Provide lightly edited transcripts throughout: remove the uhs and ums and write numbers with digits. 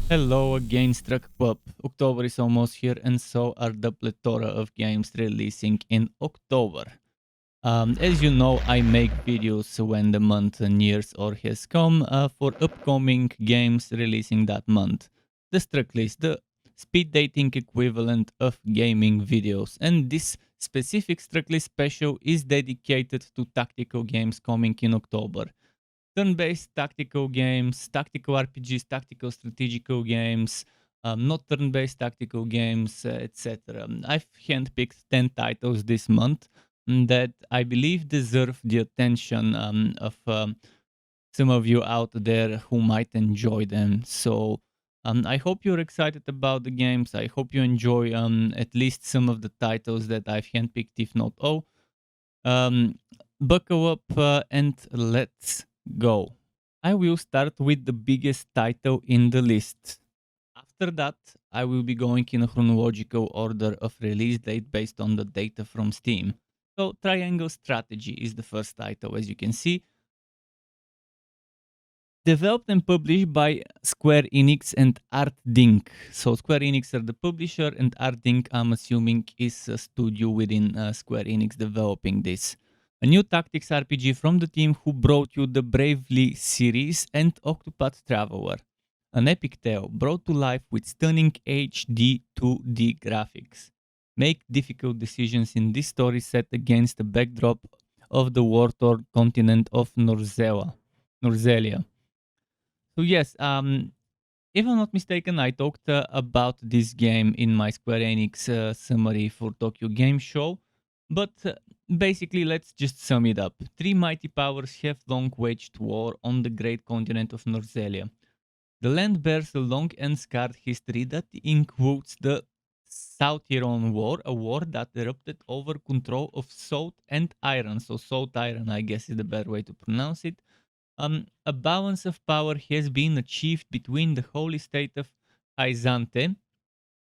Hello again, Struck Pup. October is almost here, and so are the plethora of games releasing in October. As you know, I make videos when the month nears or has come for upcoming games releasing that month. The Struck List, the speed dating equivalent of gaming videos, and this specific Struck List special is dedicated to tactical games coming in October. Turn-based tactical games, tactical RPGs, tactical strategical games, not turn-based tactical games, etc. I've handpicked 10 titles this month that I believe deserve the attention of some of you out there who might enjoy them. So I hope you're excited about the games. I hope you enjoy at least some of the titles that I've handpicked, if not all. Um, Buckle up and let's go. I will start with the biggest title in the list. After that, I will be going in a chronological order of release date based on the data from Steam. So, Triangle Strategy is the first title, as you can see. Developed and published by Square Enix and ARTDINK. So, Square Enix are the publisher, and ARTDINK, I'm assuming, is a studio within Square Enix developing this. A new tactics RPG from the team who brought you the Bravely series and Octopath Traveler. An epic tale brought to life with stunning HD 2D graphics. Make difficult decisions in this story set against the backdrop of the war-torn continent of Norzelia. So yes, if I'm not mistaken, I talked about this game in my Square Enix summary for Tokyo Game Show. But basically, let's just sum it up. Three mighty powers have long waged war on the great continent of Norzelia. The land bears a long and scarred history that includes the South-Iran War, a war that erupted over control of salt and iron. So salt iron, I guess, is the better way to pronounce it. A balance of power has been achieved between the holy state of Hyzante,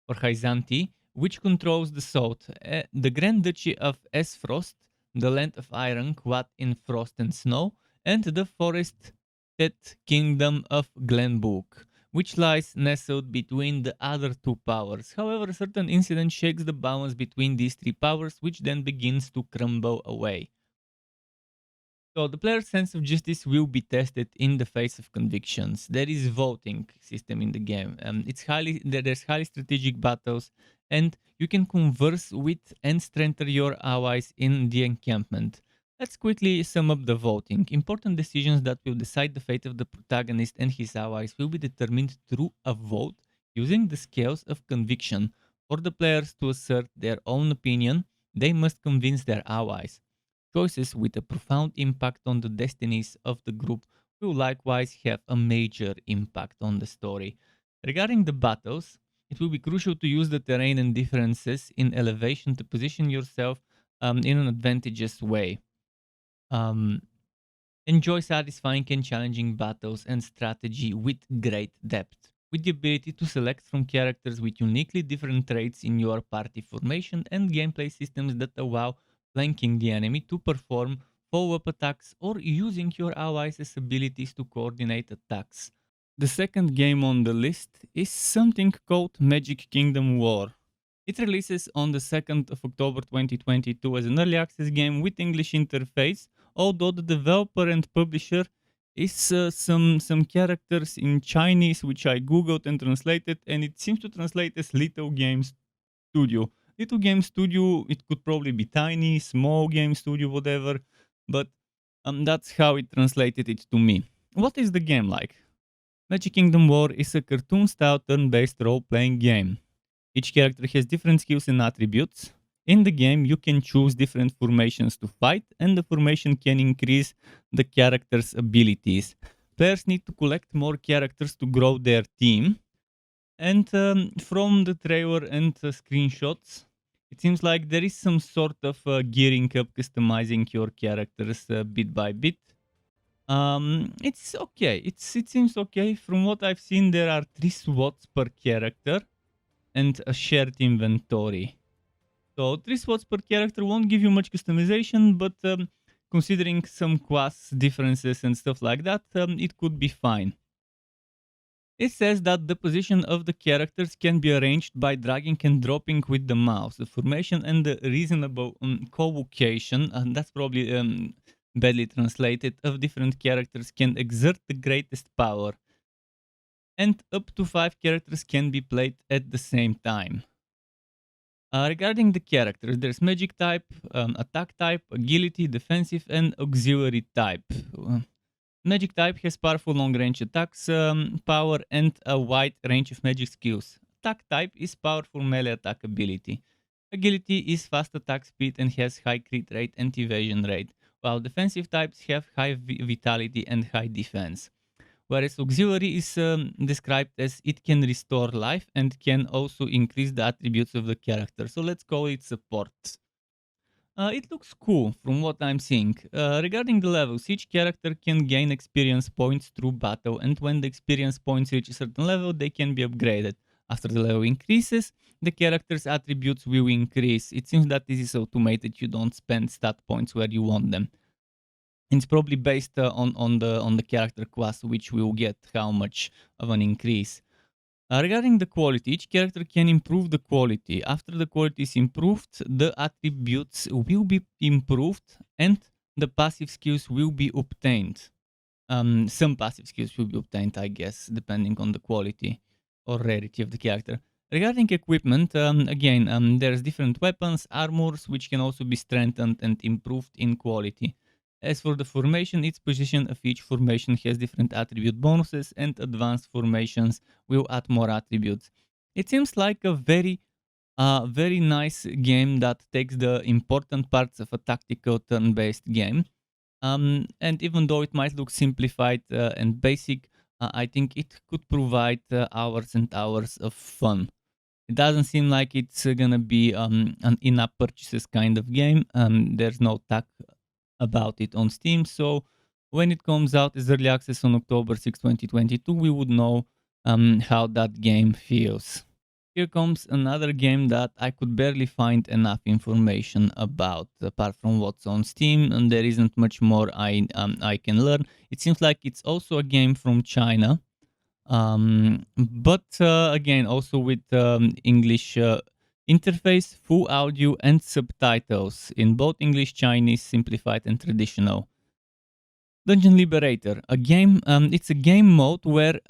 or Hyzanti, which controls the south, the Grand Duchy of Esfrost, the land of iron, clad in frost and snow, and the forested kingdom of Glenbook, which lies nestled between the other two powers. However, a certain incident shakes the balance between these three powers, which then begins to crumble away. So the player's sense of justice will be tested in the face of convictions. There is voting system in the game. There's highly strategic battles, and you can converse with and strengthen your allies in the encampment. Let's quickly sum up the voting. Important decisions that will decide the fate of the protagonist and his allies will be determined through a vote using the scales of conviction. For the players to assert their own opinion, they must convince their allies. Choices with a profound impact on the destinies of the group will likewise have a major impact on the story. Regarding the battles, it will be crucial to use the terrain and differences in elevation to position yourself in an advantageous way. Um, Enjoy satisfying and challenging battles and strategy with great depth, with the ability to select from characters with uniquely different traits in your party formation and gameplay systems that allow flanking the enemy to perform follow-up attacks or using your allies' abilities to coordinate attacks. The second game on the list is something called Magic Kingdom War. It releases on the 2nd of October 2022 as an early access game with English interface, although the developer and publisher is some characters in Chinese which I googled and translated, and it seems to translate as Little Game Studio. Little Game Studio, it could probably be tiny, small game studio, whatever, but that's how it translated it to me. What is the game like? Magic Kingdom War is a cartoon-style turn-based role-playing game. Each character has different skills and attributes. In the game, you can choose different formations to fight, and the formation can increase the character's abilities. Players need to collect more characters to grow their team. And from the trailer and screenshots, it seems like there is some sort of gearing up, customizing your characters bit by bit. It's okay. It seems okay. From what I've seen, there are 3 slots per character and a shared inventory. So 3 slots per character won't give you much customization, but considering some class differences and stuff like that, it could be fine. It says that the position of the characters can be arranged by dragging and dropping with the mouse. The formation and the reasonable co-location, and that's probably badly translated, of different characters can exert the greatest power. And up to 5 characters can be played at the same time. Regarding the characters, there's magic type, attack type, agility, defensive, and auxiliary type. Magic type has powerful long-range attacks, power, and a wide range of magic skills. Attack type is powerful melee attack ability. Agility is fast attack speed and has high crit rate and evasion rate, while defensive types have high vitality and high defense. Whereas auxiliary is described as it can restore life and can also increase the attributes of the character. So let's call it support. It looks cool from what I'm seeing. Regarding the levels, each character can gain experience points through battle, and when the experience points reach a certain level, they can be upgraded. After the level increases, the character's attributes will increase. It seems that this is automated, you don't spend stat points where you want them. It's probably based on the character class, which will get how much of an increase. Regarding the quality, each character can improve the quality. After the quality is improved, the attributes will be improved and the passive skills will be obtained. Some passive skills will be obtained, I guess, depending on the quality or rarity of the character. Regarding equipment, again, there's different weapons, armors, which can also be strengthened and improved in quality. As for the formation, each position of each formation has different attribute bonuses, and advanced formations will add more attributes. It seems like a very nice game that takes the important parts of a tactical turn-based game. And even though it might look simplified and basic, I think it could provide hours and hours of fun. It doesn't seem like it's gonna be an in-app purchases kind of game. There's no tag about it on Steam, so when it comes out as early access on October 6, 2022, we would know how that game feels. Here comes another game that I could barely find enough information about, apart from what's on Steam, and there isn't much more I can learn. It seems like it's also a game from China, but again, also with English interface, full audio, and subtitles in both English, Chinese, simplified, and traditional. Dungeon Liberator, a game. It's a game mode where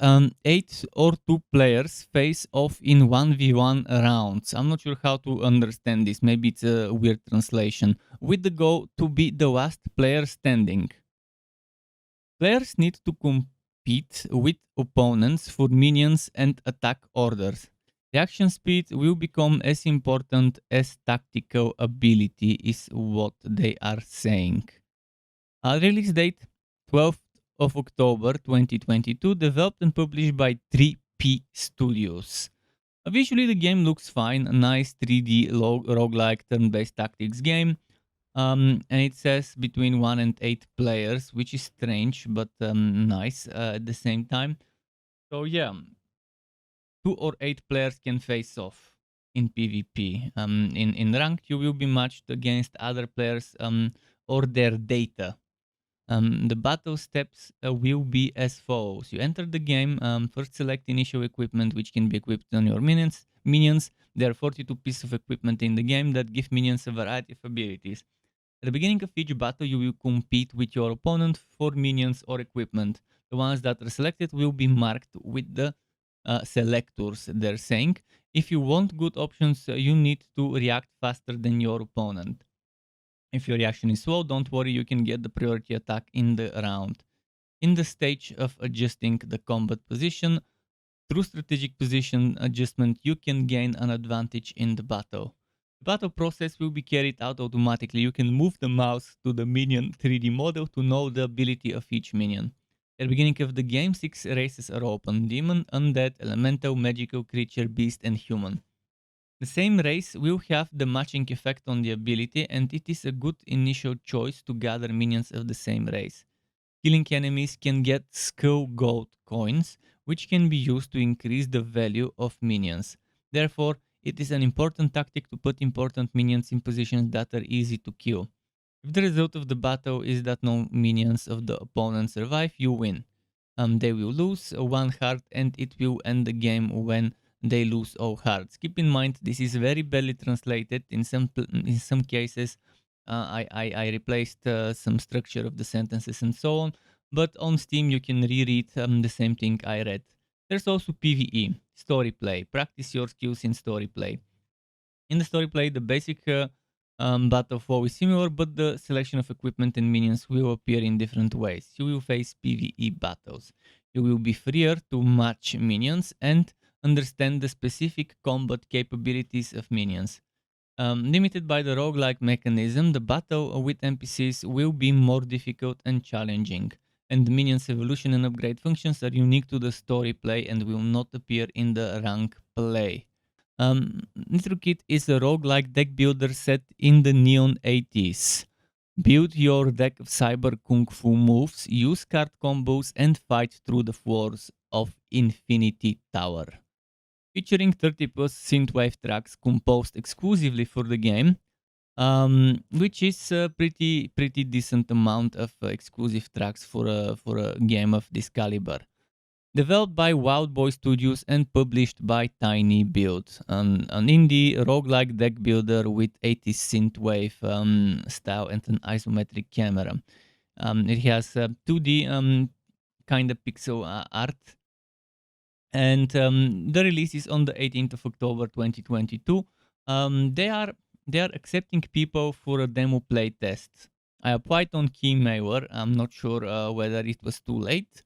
8 or 2 players face off in 1v1 rounds. I'm not sure how to understand this. Maybe it's a weird translation. With the goal to be the last player standing. Players need to compete with opponents for minions and attack orders. Reaction speed will become as important as tactical ability, is what they are saying. Release date 12th of October 2022, developed and published by 3P Studios. Visually, the game looks fine, a nice 3D roguelike turn-based tactics game. And it says between 1 and 8 players, which is strange, but nice at the same time. So yeah, 2 or 8 players can face off in PvP. In ranked, you will be matched against other players or their data. The battle steps will be as follows. You enter the game, first select initial equipment which can be equipped on your minions. There are 42 pieces of equipment in the game that give minions a variety of abilities. At the beginning of each battle, you will compete with your opponent for minions or equipment. The ones that are selected will be marked with the selectors, they're saying. If you want good options, you need to react faster than your opponent. If your reaction is slow, don't worry, you can get the priority attack in the round. In the stage of adjusting the combat position, through strategic position adjustment, you can gain an advantage in the battle. The battle process will be carried out automatically. You can move the mouse to the minion 3D model to know the ability of each minion. At the beginning of the game, 6 races are open: demon, undead, elemental, magical, creature, beast, and human. The same race will have the matching effect on the ability, and it is a good initial choice to gather minions of the same race. Killing enemies can get skull gold coins, which can be used to increase the value of minions. Therefore, it is an important tactic to put important minions in positions that are easy to kill. If the result of the battle is that no minions of the opponent survive, you win. They will lose 1 heart and it will end the game when they lose all hearts. Keep in mind this is very badly translated. In some cases, I replaced some structure of the sentences and so on. But on Steam you can reread the same thing I read. There's also PvE, story play. Practice your skills in story play. In the story play, the basic battle flow is similar, but the selection of equipment and minions will appear in different ways. You will face PvE battles. You will be freer to match minions and understand the specific combat capabilities of minions. Limited by the roguelike mechanism, the battle with NPCs will be more difficult and challenging, and minions' evolution and upgrade functions are unique to the story play and will not appear in the rank play. Nitro Kid is a roguelike deck builder set in the neon 80s. Build your deck of cyber kung fu moves, use card combos, and fight through the floors of Infinity Tower. Featuring 30 plus synthwave tracks composed exclusively for the game, which is a pretty decent amount of exclusive tracks for a game of this caliber. Developed by Wildboy Studios and published by Tiny Build, an indie roguelike deck builder with 80s synthwave style and an isometric camera. It has 2D kind of pixel art, and the release is on the 18th of October 2022. They are accepting people for a demo play test. I applied on Keymailer. I'm not sure whether it was too late.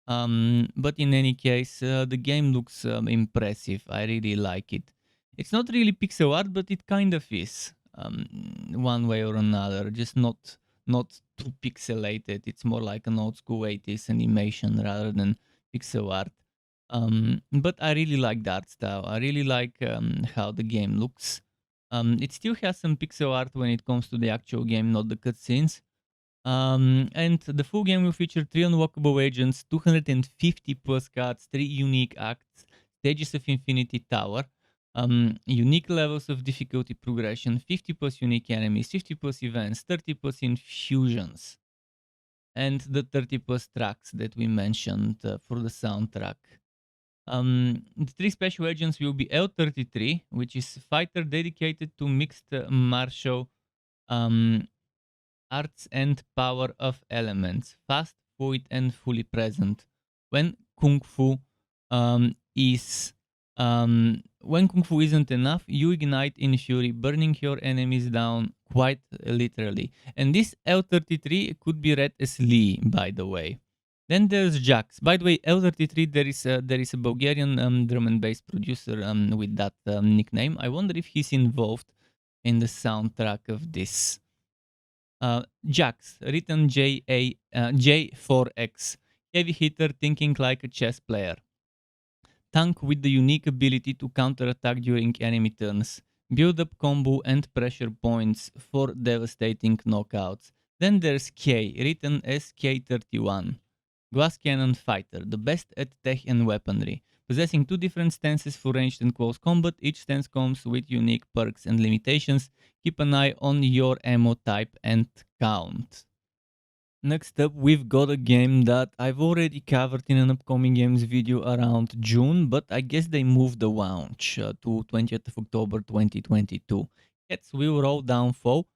But in any case, the game looks impressive. I really like it. It's not really pixel art, but it kind of is, one way or another. Just not too pixelated. It's more like an old school 80s animation rather than pixel art. But I really like the art style. I really like how the game looks. It still has some pixel art when it comes to the actual game, not the cutscenes. And the full game will feature 3 unlockable agents, 250 plus cards, 3 unique acts, stages of Infinity Tower, unique levels of difficulty progression, 50 plus unique enemies, 50 plus events, 30 plus infusions, and the 30 plus tracks that we mentioned for the soundtrack. The 3 special agents will be L33, which is a fighter dedicated to mixed martial arts and power of elements, fast, fluid, and fully present. When Kung Fu is when Kung Fu isn't enough, you ignite in fury, burning your enemies down quite literally. And this L33 could be read as Lee, by the way. Then there's Jax. By the way, L33, there is a Bulgarian drum and bass producer with that nickname. I wonder if he's involved in the soundtrack of this. Jax, written J4X, heavy hitter thinking like a chess player. Tank with the unique ability to counterattack during enemy turns. Build up combo and pressure points for devastating knockouts. Then there's K, written as K31. Glass Cannon Fighter, the best at tech and weaponry. Possessing 2 different stances for ranged and close combat, each stance comes with unique perks and limitations. Keep an eye on your ammo type and count. Next up, we've got a game that I've already covered in an upcoming games video around June, but I guess they moved the launch to 20th of October 2022. Heads Will Roll Downfall.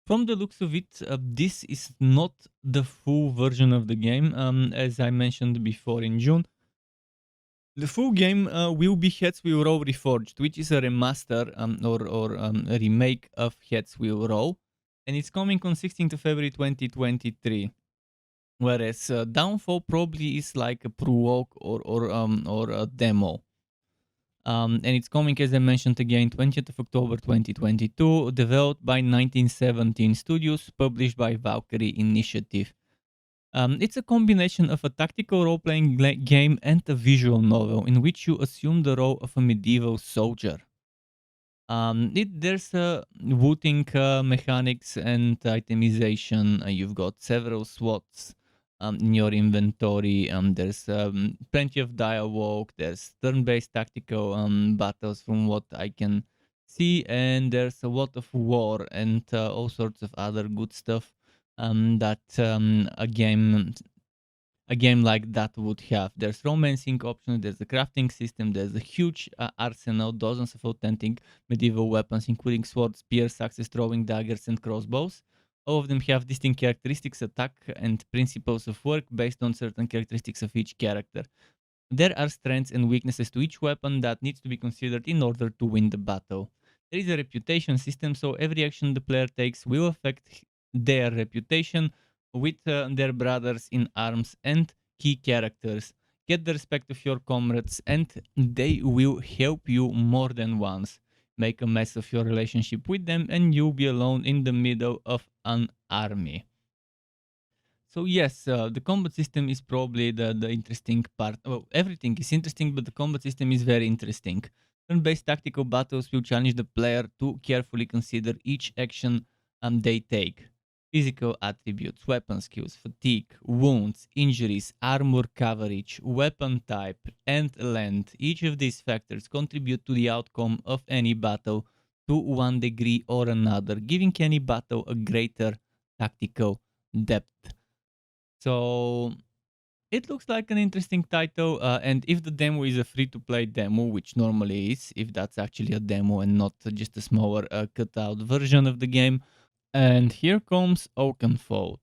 From the looks of it, this is not the full version of the game, as I mentioned before in June. The full game will be Heads Will Roll Reforged, which is a remaster or a remake of Heads Will Roll, and it's coming on 16th of February 2023. Whereas Downfall probably is like a prologue or a demo. And it's coming, as I mentioned again, 20th of October 2022, developed by 1917 Studios, published by Valkyrie Initiative. It's a combination of a tactical role-playing game and a visual novel in which you assume the role of a medieval soldier. There's looting mechanics and itemization. You've got several slots in your inventory. There's plenty of dialogue. There's turn-based tactical battles from what I can see, and there's a lot of war and all sorts of other good stuff that a game a game like that would have. There's romancing options, there's a crafting system, there's a huge arsenal, dozens of authentic medieval weapons, including swords, spears, axes, throwing daggers, and crossbows. All of them have distinct characteristics, attack, and principles of work based on certain characteristics of each character. There are strengths and weaknesses to each weapon that needs to be considered in order to win the battle. There is a reputation system, so every action the player takes will affect their reputation with their brothers in arms and key characters. Get the respect of your comrades, and they will help you more than once. Make a mess of your relationship with them, and you'll be alone in the middle of an army. So yes, the combat system is probably the interesting part. Well, everything is interesting, but the combat system is very interesting. Turn-based tactical battles will challenge the player to carefully consider each action they take. Physical attributes, weapon skills, fatigue, wounds, injuries, armor coverage, weapon type, and length. Each of these factors contribute to the outcome of any battle to one degree or another, giving any battle a greater tactical depth. So it looks like an interesting title, and if the demo is a free-to-play demo, which normally is, if that's actually a demo and not just a smaller cut-out version of the game. And here comes Oakenfold.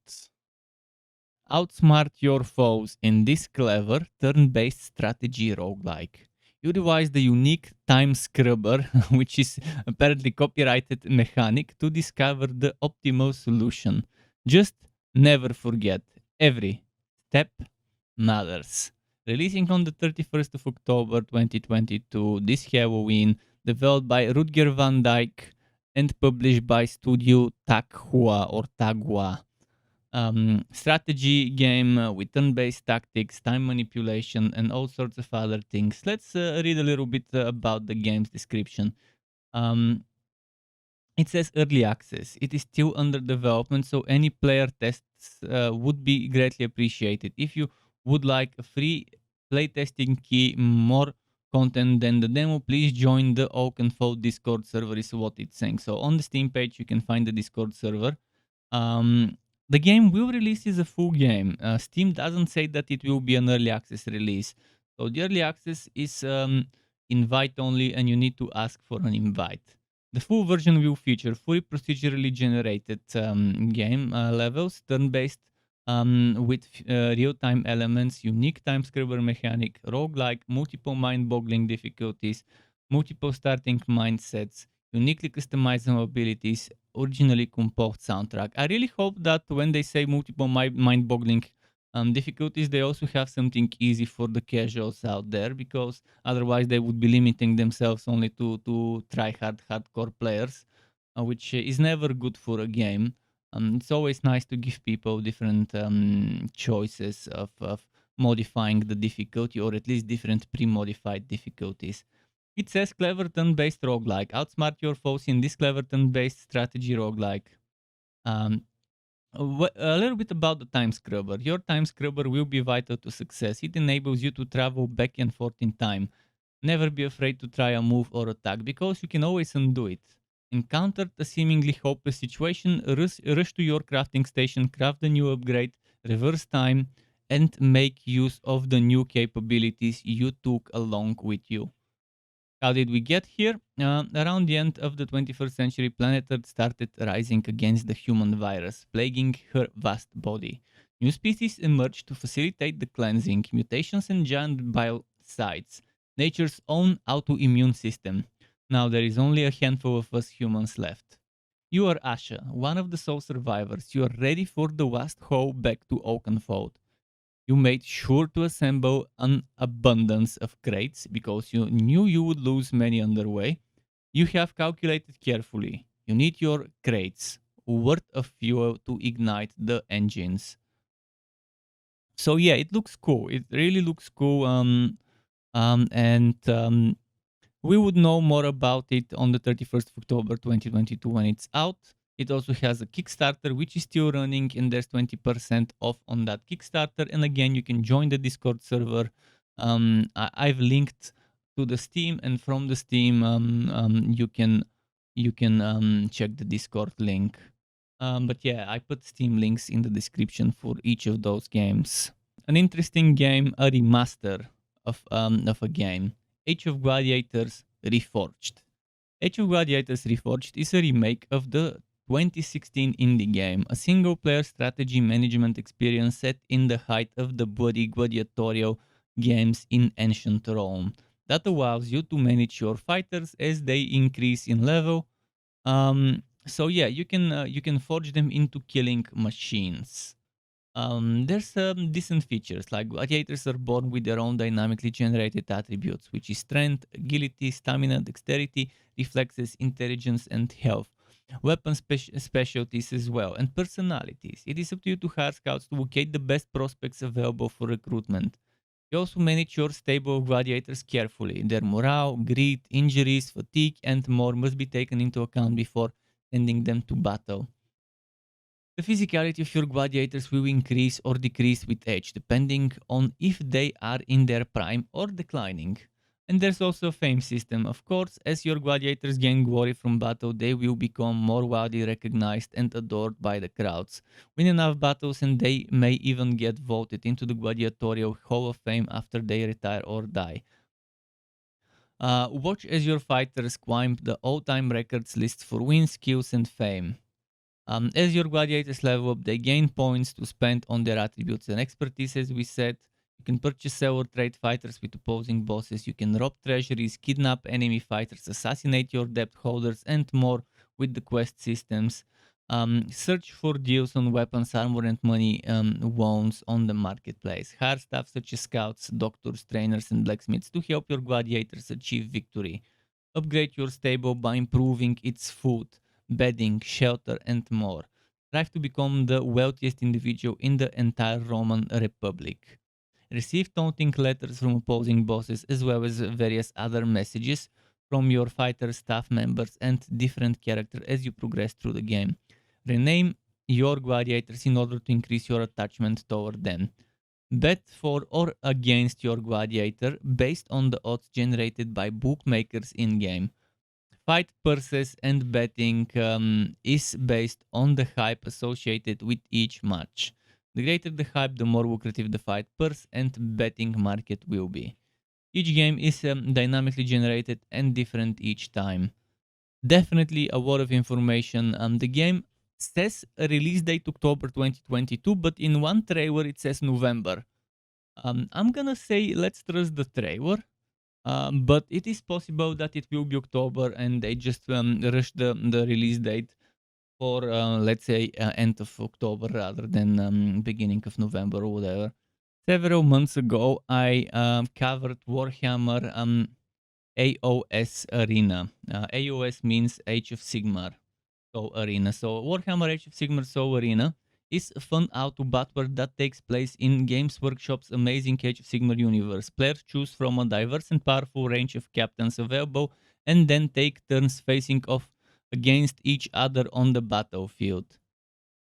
Outsmart your foes in this clever turn-based strategy roguelike. You devise the unique time scrubber, which is apparently copyrighted mechanic, to discover the optimal solution. Just never forget, every step matters. Releasing on the 31st of October 2022, this Halloween, developed by Rutger van Dijk and published by Studio Tagua. Strategy game with turn-based tactics, time manipulation, and all sorts of other things. Let's read a little bit about the game's description. It says early access. It is still under development, so any player tests would be greatly appreciated. If you would like a free playtesting key, more content than the demo, please join the Oakenfold Discord server, is what it's saying. So on the Steam page, you can find the Discord server. The game will release as a full game. Steam doesn't say that it will be an early access release. So the early access is invite only, and you need to ask for an invite. The full version will feature fully procedurally generated game levels, turn-based with real-time elements, unique time scrubber mechanic, roguelike, multiple mind-boggling difficulties, multiple starting mindsets, uniquely customizable abilities, originally composed soundtrack. I really hope that when they say multiple mind-boggling difficulties, they also have something easy for the casuals out there, because otherwise they would be limiting themselves only to try hardcore players, which is never good for a game. It's always nice to give people different choices of modifying the difficulty, or at least different pre-modified difficulties. It says clever turn-based roguelike. Outsmart your foes in this clever turn-based strategy roguelike. A little bit about the time scrubber. Your time scrubber will be vital to success. It enables you to travel back and forth in time. Never be afraid to try a move or attack, because you can always undo it. Encountered a seemingly hopeless situation, rush to your crafting station, craft the new upgrade, reverse time, and make use of the new capabilities you took along with you. How did we get here? Around the end of the 21st century, planet Earth started rising against the human virus, plaguing her vast body. New species emerged to facilitate the cleansing, mutations and giant biocides, nature's own autoimmune system. Now there is only a handful of us humans left. You are Asha, one of the sole survivors. You are ready for the vast haul back to Oakenfold. You made sure to assemble an abundance of crates because you knew you would lose many on their way. You have calculated carefully. You need your crates worth of fuel to ignite the engines. So yeah, it looks cool. It really looks cool. And we would know more about it on the 31st of October 2022 when it's out. It also has a Kickstarter, which is still running, and there's 20% off on that Kickstarter. And again, you can join the Discord server. I've linked to the Steam, and from the Steam, you can check the Discord link. But yeah, I put Steam links in the description for each of those games. an interesting game, a remaster of a game, Age of Gladiators Reforged. Age of Gladiators Reforged is a remake of the 2016 indie game, a single-player strategy management experience set in the height of the bloody gladiatorial games in ancient Rome that allows you to manage your fighters as they increase in level. So yeah, you can forge them into killing machines. There's some decent features, like gladiators are born with their own dynamically generated attributes, which is strength, agility, stamina, dexterity, reflexes, intelligence, and health. Weapon specialties as well, and personalities. It is up to you to hire scouts to locate the best prospects available for recruitment. You also manage your stable of gladiators carefully. Their morale, greed, injuries, fatigue, and more must be taken into account before sending them to battle. The physicality of your gladiators will increase or decrease with age, depending on if they are in their prime or declining. And there's also a fame system. Of course, as your gladiators gain glory from battle, they will become more widely recognized and adored by the crowds. Win enough battles and they may even get voted into the gladiatorial Hall of Fame after they retire or die. Watch as your fighters climb the all-time records list for wins, skills, and fame. As your gladiators level up, they gain points to spend on their attributes and expertise, as we said. You can purchase, sell, or trade fighters with opposing bosses. You can rob treasuries, kidnap enemy fighters, assassinate your debt holders, and more with the quest systems. Search for deals on weapons, armor, and money wounds on the marketplace. Hire staff such as scouts, doctors, trainers, and blacksmiths to help your gladiators achieve victory. Upgrade your stable by improving its food, bedding, shelter, and more. Strive to become the wealthiest individual in the entire Roman Republic. Receive taunting letters from opposing bosses as well as various other messages from your fighter staff members and different characters as you progress through the game. Rename your gladiators in order to increase your attachment toward them. Bet for or against your gladiator based on the odds generated by bookmakers in-game. Fight purses and betting is based on the hype associated with each match. The greater the hype, the more lucrative the fight purse and betting market will be. Each game is dynamically generated and different each time. Definitely a lot of information. The game says a release date October 2022, but in one trailer it says November. I'm gonna say let's trust the trailer. But it is possible that it will be October and they just rushed the release date for, let's say, end of October rather than beginning of November or whatever. Several months ago, I covered Warhammer AOS Arena. AOS means Age of Sigmar, so Arena. So Warhammer Age of Sigmar Soul Arena is a fun auto battle that takes place in Games Workshop's amazing Age of Sigmar universe. Players choose from a diverse and powerful range of captains available and then take turns facing off against each other on the battlefield.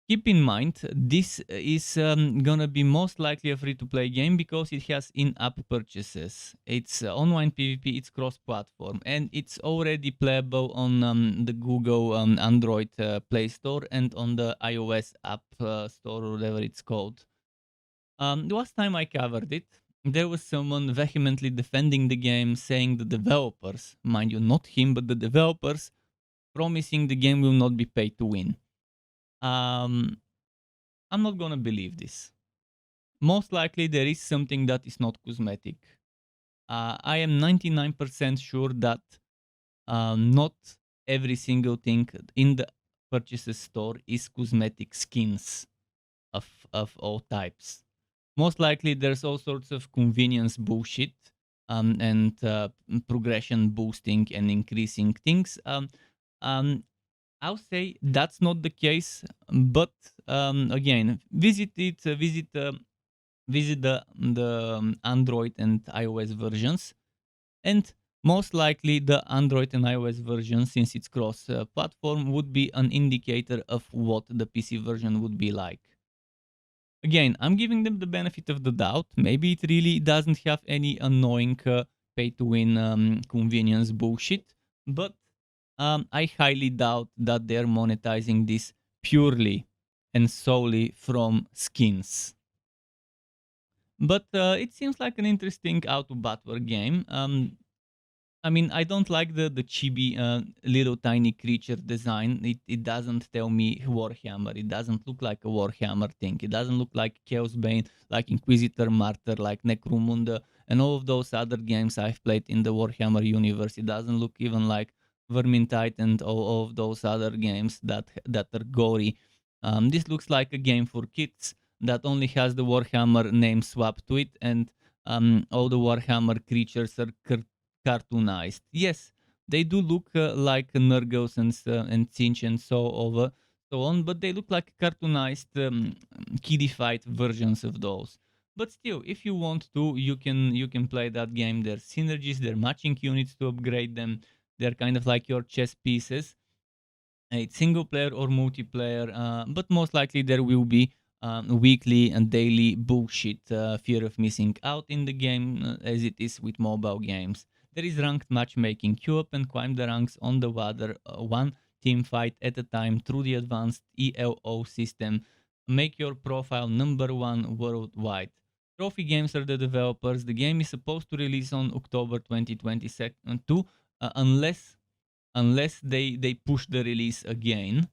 Keep in mind, this is gonna be most likely a free-to-play game because it has in-app purchases. It's online PvP, it's cross-platform, and it's already playable on the Google Android Play Store and on the iOS App Store, or whatever it's called. The last time I covered it, there was someone vehemently defending the game, saying the developers, mind you, not him, but the developers, promising the game will not be paid to win. I'm not gonna believe this. Most likely there is something that is not cosmetic. I am 99% sure that not every single thing in the purchases store is cosmetic skins of all types. Most likely there's all sorts of convenience bullshit and progression boosting and increasing things. I'll say that's not the case, but again, visit it, visit the Android and iOS versions, and most likely the Android and iOS version, since it's cross platform, would be an indicator of what the PC version would be like. Again, I'm giving them the benefit of the doubt. Maybe it really doesn't have any annoying pay to win convenience bullshit, but I highly doubt that they're monetizing this purely and solely from skins. But it seems like an interesting auto-battle game. I mean, I don't like the chibi little tiny creature design. It doesn't tell me Warhammer. It doesn't look like a Warhammer thing. It doesn't look like Chaos Bane, like Inquisitor Martyr, like Necromunda, and all of those other games I've played in the Warhammer universe. It doesn't look even like Vermintide and all of those other games that are gory. This looks like a game for kids that only has the Warhammer name swapped to it, and all the Warhammer creatures are cartoonized. Yes, they do look like Nurgles and Tzeentch and so on, but they look like cartoonized, kiddified versions of those. But still, if you want to, you can play that game. There's synergies, there are matching units to upgrade them. They're kind of like your chess pieces. It's single player or multiplayer, but most likely there will be weekly and daily bullshit fear of missing out in the game, as it is with mobile games. There is ranked matchmaking. Queue up and climb the ranks on the ladder, one team fight at a time through the advanced ELO system. Make your profile #1 worldwide. Trophy Games are the developers. The game is supposed to release on October 2022, unless they push the release again.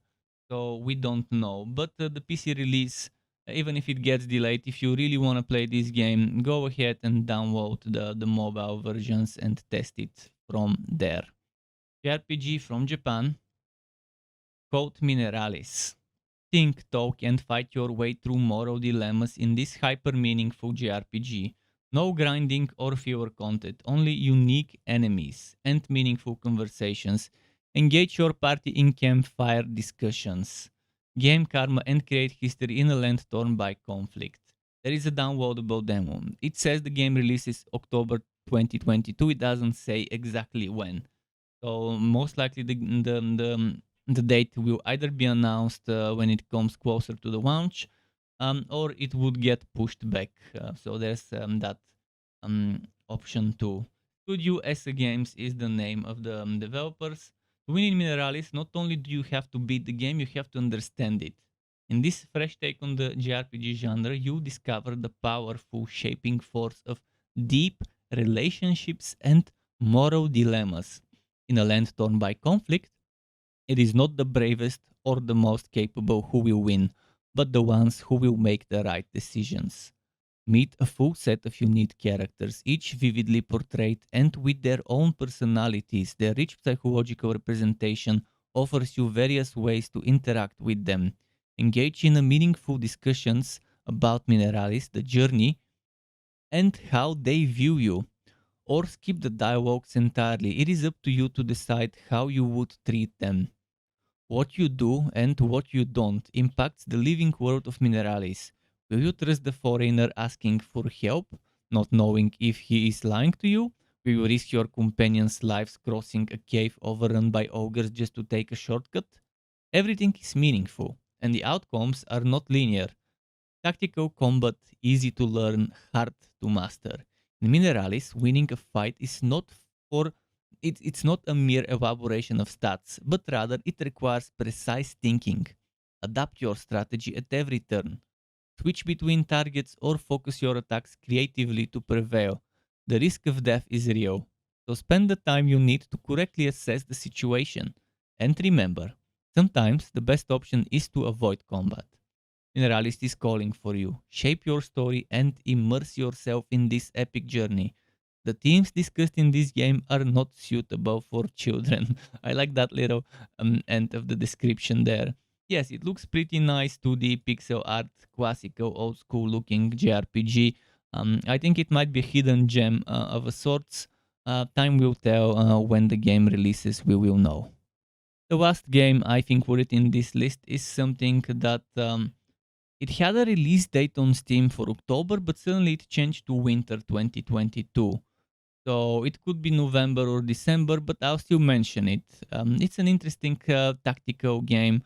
So we don't know. But the PC release, even if it gets delayed, if you really want to play this game, go ahead and download the mobile versions and test it from there. JRPG from Japan, Code Mineralis. Think, talk, and fight your way through moral dilemmas in this hyper-meaningful JRPG. No grinding or filler content, only unique enemies and meaningful conversations. Engage your party in campfire discussions. Game karma and create history in a land torn by conflict. There is a downloadable demo. It says the game releases October 2022. It doesn't say exactly when. So most likely the date will either be announced when it comes closer to the launch, or it would get pushed back. So there's that option too. Studio S Games is the name of the developers. To win in Mineralis, not only do you have to beat the game, you have to understand it. In this fresh take on the JRPG genre, you discover the powerful shaping force of deep relationships and moral dilemmas. In a land torn by conflict, it is not the bravest or the most capable who will win, but the ones who will make the right decisions. Meet a full set of unique characters, each vividly portrayed and with their own personalities. Their rich psychological representation offers you various ways to interact with them. Engage in a meaningful discussions about Mineralis, the journey, and how they view you, or skip the dialogues entirely. It is up to you to decide how you would treat them. What you do and what you don't impacts the living world of Mineralis. Will you trust the foreigner asking for help, not knowing if he is lying to you? Will you risk your companion's lives crossing a cave overrun by ogres just to take a shortcut? Everything is meaningful, and the outcomes are not linear. Tactical combat, easy to learn, hard to master. In Mineralis, winning a fight is not for it's not a mere elaboration of stats, but rather it requires precise thinking. Adapt your strategy at every turn. Switch between targets or focus your attacks creatively to prevail. The risk of death is real, so spend the time you need to correctly assess the situation. And remember, sometimes the best option is to avoid combat. Generalist is calling for you. Shape your story and immerse yourself in this epic journey. The themes discussed in this game are not suitable for children. I like that little end of the description there. Yes, it looks pretty nice, 2D pixel art, classical, old school looking JRPG. I think it might be a hidden gem of a sorts. Time will tell when the game releases, we will know. The last game I think worth in this list is something that it had a release date on Steam for October, but suddenly it changed to winter 2022. So it could be November or December, but I'll still mention it. It's an interesting tactical game,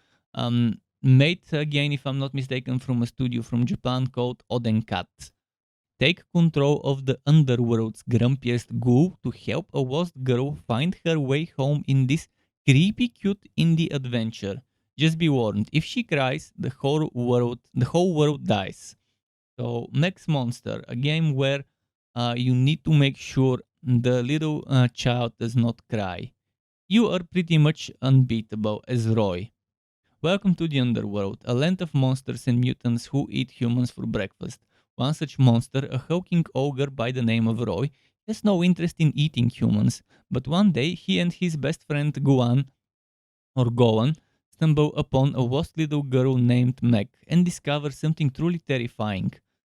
made again, if I'm not mistaken, from a studio from Japan called Oakenfold. Take control of the underworld's grumpiest ghoul to help a lost girl find her way home in this creepy cute indie adventure. Just be warned, if she cries, the whole world dies. So Max Monster, a game where you need to make sure the little child does not cry. You are pretty much unbeatable as Roy. Welcome to the underworld, a land of monsters and mutants who eat humans for breakfast. One such monster, a hulking ogre by the name of Roy, has no interest in eating humans, but one day he and his best friend Gowan stumble upon a lost little girl named Meg and discover something truly terrifying.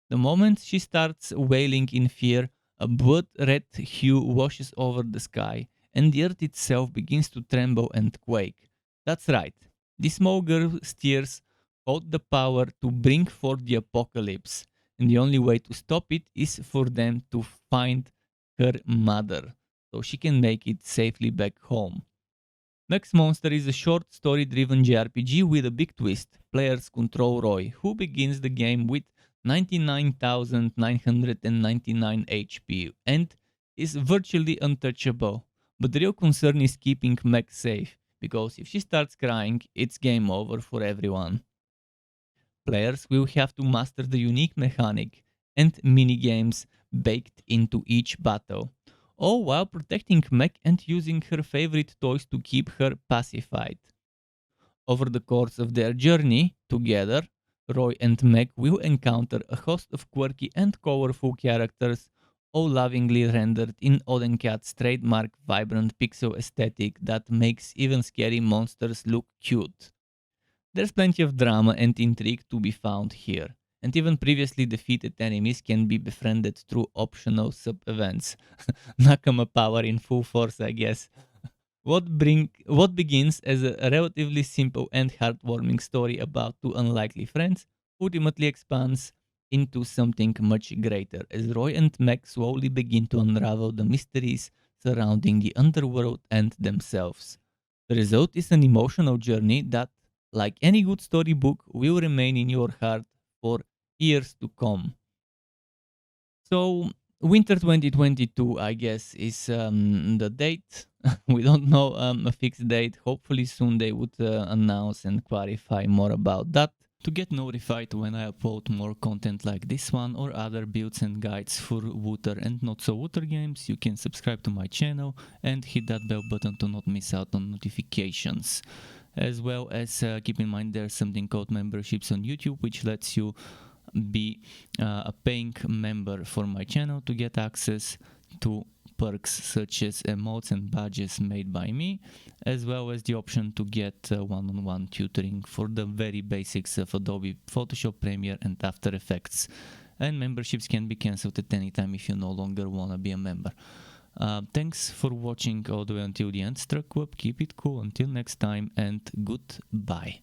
The moment she starts wailing in fear, a blood red hue washes over the sky, and the earth itself begins to tremble and quake. That's right, this small girl steers hold the power to bring forth the apocalypse, and the only way to stop it is for them to find her mother, so she can make it safely back home. Max Monster is a short story-driven JRPG with a big twist. Players control Roy, who begins the game with 99,999 HP and is virtually untouchable. But the real concern is keeping Max safe, because if she starts crying, it's game over for everyone. Players will have to master the unique mechanic and minigames baked into each battle, all while protecting Meg and using her favorite toys to keep her pacified. Over the course of their journey together, Roy and Meg will encounter a host of quirky and colorful characters, all lovingly rendered in ARTDINK's trademark vibrant pixel aesthetic that makes even scary monsters look cute. There's plenty of drama and intrigue to be found here, and even previously defeated enemies can be befriended through optional sub-events. Nakama power in full force, I guess. What begins as a relatively simple and heartwarming story about two unlikely friends ultimately expands into something much greater as Roy and Meg slowly begin to unravel the mysteries surrounding the underworld and themselves. The result is an emotional journey that, like any good storybook, will remain in your heart for years to come. So, winter 2022, I guess, is the date. We don't know a fixed date. Hopefully, soon they would announce and clarify more about that. To get notified when I upload more content like this one or other builds and guides for Wooter and not so Wooter games, you can subscribe to my channel and hit that bell button to not miss out on notifications. As well as keep in mind there's something called memberships on YouTube, which lets you be a paying member for my channel to get access to perks such as emotes and badges made by me, as well as the option to get one-on-one tutoring for the very basics of Adobe Photoshop, Premiere and After Effects. And memberships can be cancelled at any time if you no longer want to be a member. Thanks for watching all the way until the end. Struck up, keep it cool until next time, and goodbye.